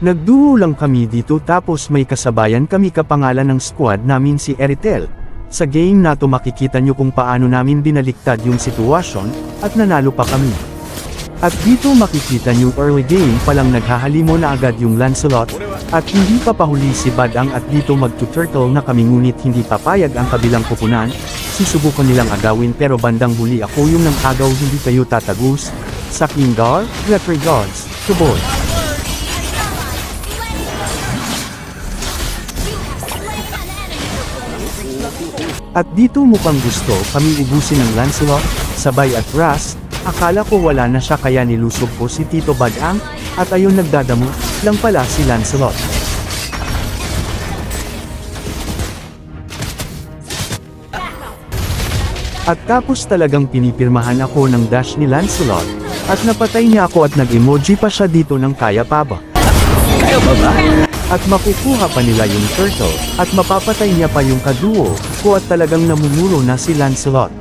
Nagduo lang kami dito tapos may kasabayan kami kapangalan ng squad namin si Eritel. Sa game na to makikita nyo kung paano namin binaliktad yung sitwasyon, at nanalo pa kami. At dito makikita nyo early game palang naghahalimo na agad yung Lancelot, at hindi pa pahuli si Badang at dito mag-turtle na kami ngunit hindi papayag ang kabilang kupunan, susubukan nilang agawin pero bandang huli ako yung nang agaw hindi kayo tatagus, sa Kingar, regards, to boy. At dito mukhang gusto kami ubusin ng Lancelot, sabay at Ras, akala ko wala na siya kaya nilusob ko si Tito Badang, at ayun nagdadamo, lang pala si Lancelot. At tapos talagang pinipirmahan ako ng dash ni Lancelot, at napatay niya ako at nag-emoji pa siya dito ng kaya pa ba? Kaya ba ba? At makukuha pa nila yung turtle, at mapapatay niya pa yung kaduo ko at talagang namumuro na si Lancelot.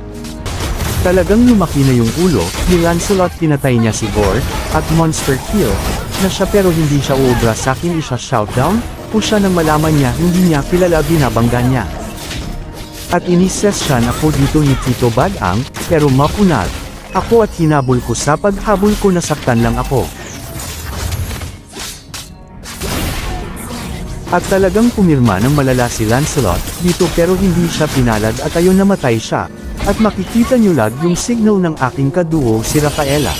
Talagang lumaki na yung ulo ni Lancelot, pinatay niya si Gord, at monster kill na siya pero hindi siya uubra sa akin isa-shoutdown, o siya nang malaman niya hindi niya kilala binabangga niya. At inisesyan ako dito ni Tito Badang, pero mapunal ako at hinabol ko sa paghabol ko nasaktan lang ako. At talagang pumirma ng malala si Lancelot dito pero hindi siya pinalad at ayun namatay siya. At makikita nyo lag yung signal ng aking kaduo si Rafaela.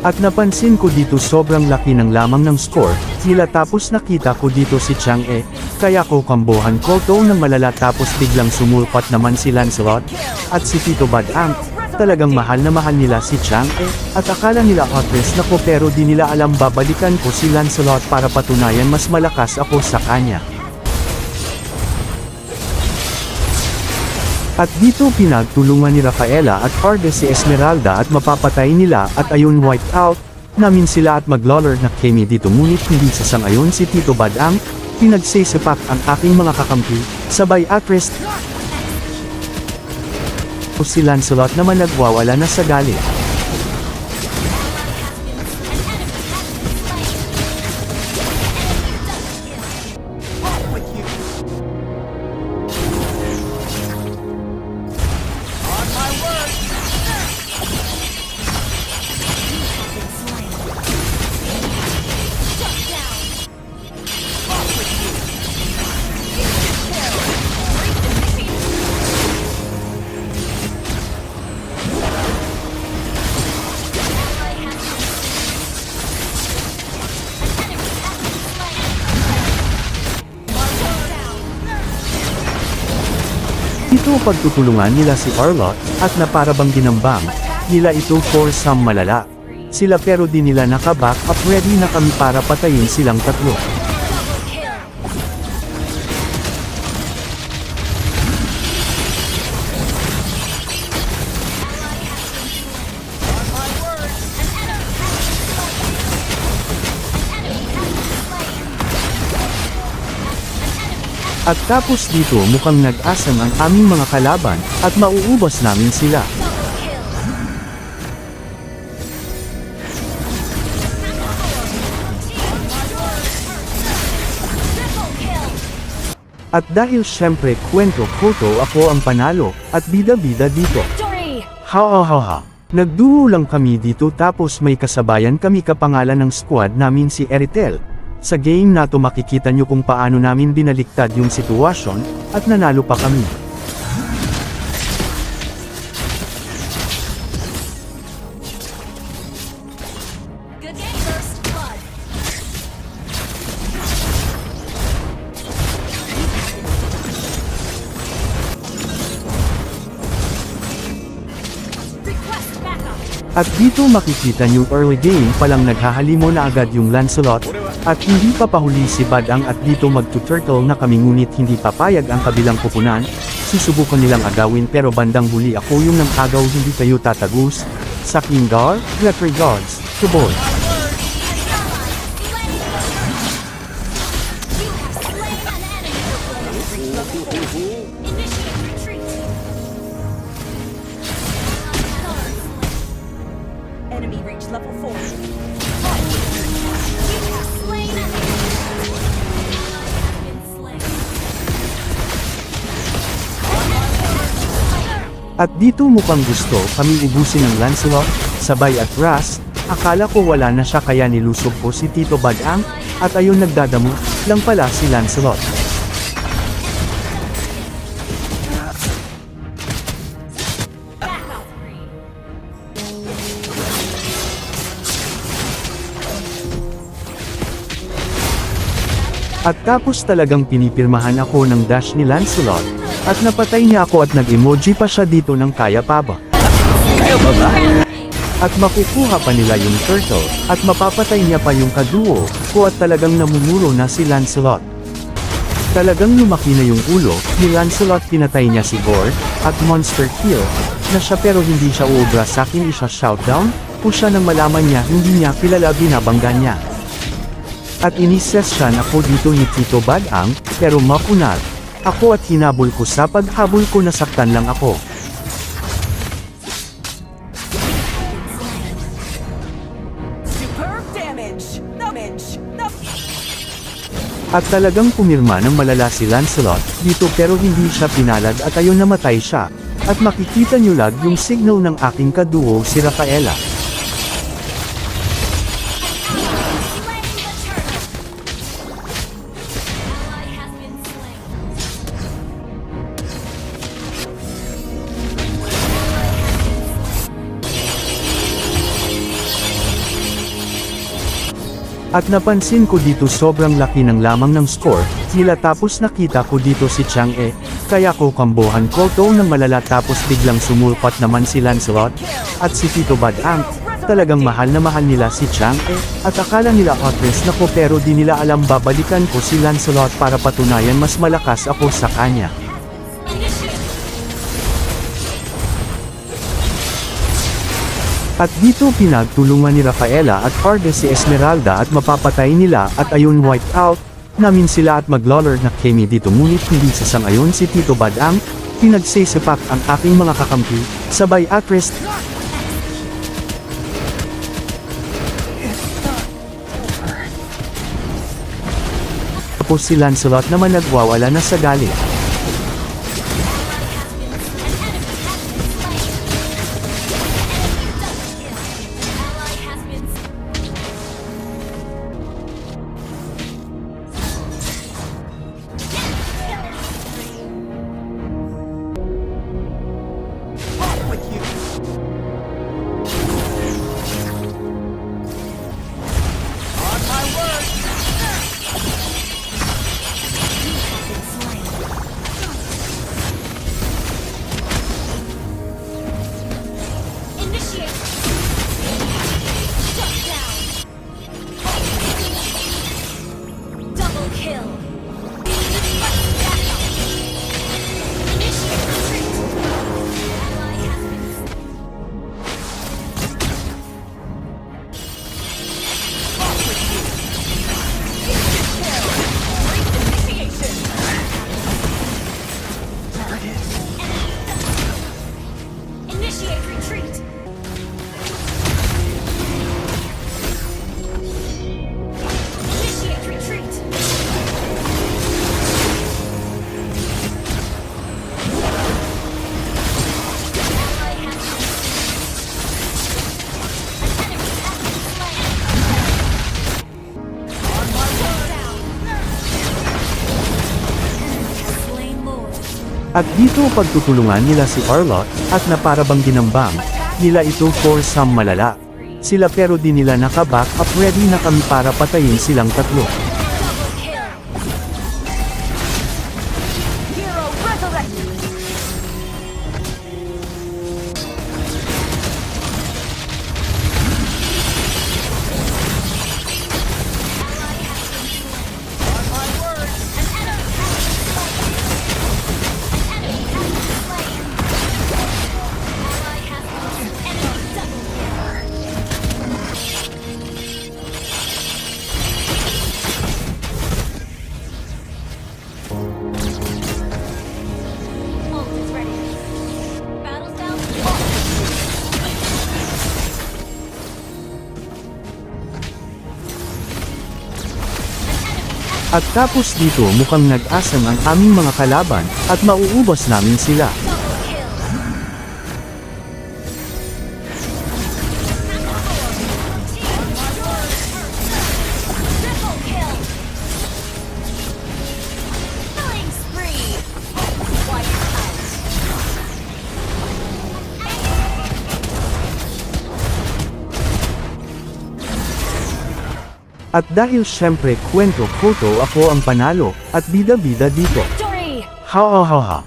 At napansin ko dito sobrang laki ng lamang ng score nila tapos nakita ko dito si Chang'e, kaya ko kambohan ko to ng malala tapos biglang sumulpat naman si Lancelot, at si Tito Badang, talagang mahal na mahal nila si Chang'e, at akala nila actress na ko pero di nila alam babalikan ko si Lancelot para patunayan mas malakas ako sa kanya. At dito pinagtulungan ni Rafaela at Carga si Esmeralda at mapapatay nila at ayun wiped out namin sila at magloller na kami dito ngunit hindi sasangayon si Tito Badang, pinagsisepak ang aking mga kakampi, sabay actress o si Lancelot naman nagwawala na sa galit. Ito pagtutulungan nila si Arlott, at naparabang ginambang nila ito for some malala. Sila pero di nila nakaback up, ready na kami para patayin silang tatlo. At tapos dito mukhang nag-asam ang aming mga kalaban, at mauubos namin sila. At dahil syempre kwento-koto ako ang panalo, at bida-bida dito. Ha. Nagduo lang kami dito tapos may kasabayan kami kapangalan ng squad namin si Eritel. Sa game na to makikita nyo kung paano namin binaliktad yung sitwasyon, at nanalo pa kami. At dito makikita nyo early game palang naghahalimo na agad yung Lancelot, at hindi pa pahuli si Badang at dito mag-turtle na kami ngunit hindi papayag ang kabilang kupunan, susubukan nilang agawin pero bandang huli ako yung nang agaw hindi kayo tatagus, sa Kingar, regards, to boy. Enemy reached level 4. You have slain an enemy. Ally has been slain. At dito mukhang gusto kaming ubusin ng Lancelot, Sabay at Ras. Akala ko wala na siya kaya nilusog ko si Tito Badang, at ayun nagdadamo lang pala si Lancelot. At tapos talagang pinipirmahan ako ng dash ni Lancelot, at napatay niya ako at nag-emoji pa siya dito ng kaya pa ba? Kaya ba ba? At makukuha pa nila yung turtle, at mapapatay niya pa yung kaduo ko at talagang namumuro na si Lancelot. Talagang lumaki na yung ulo ni Lancelot, pinatay niya si Gord, at monster kill na siya pero hindi siya uubra sa akin isa shoutdown, o siya nang malaman niya hindi niya kilala binabangga niya. At inisesyan ako dito ni Tito Badang, pero mapunal ako at hinabol ko sa paghabol ko nasaktan lang ako. Superb damage. At talagang pumirma ng malala si Lancelot dito pero hindi siya pinalad at ayun namatay siya. At makikita nyo lag yung signal ng aking kaduo si Rafaela. At napansin ko dito sobrang laki ng lamang ng score nila tapos nakita ko dito si Chang'e, kaya ko kambohan ko to ng malala tapos biglang sumulpat naman si Lancelot, at si Tito Badang. Talagang mahal na mahal nila si Chang'e, at akala nila otres na ko pero di nila alam babalikan ko si Lancelot para patunayan mas malakas ako sa kanya. At dito pinagtulungan ni Rafaela at Carde si Esmeralda at mapapatay nila at ayun wiped out namin sila at magloller na kami dito ngunit hindi sasangayon si Tito Badang, pinagsisepak ang aking mga kakampi, sabay atrest. Tapos si Lancelot naman nagwawala na sa galit. At dito pagtutulungan nila si Arlott, at naparabang ginambang nila ito for some malala. Sila pero di nila nakaback up, ready na kami para patayin silang tatlo. At tapos dito mukhang nag-asang ang aming mga kalaban, at mauubos namin sila. Killing spree. One touch. At dahil syempre kwento-koto ako ang panalo, at bida-bida dito. Victory! Ha ha ha ha.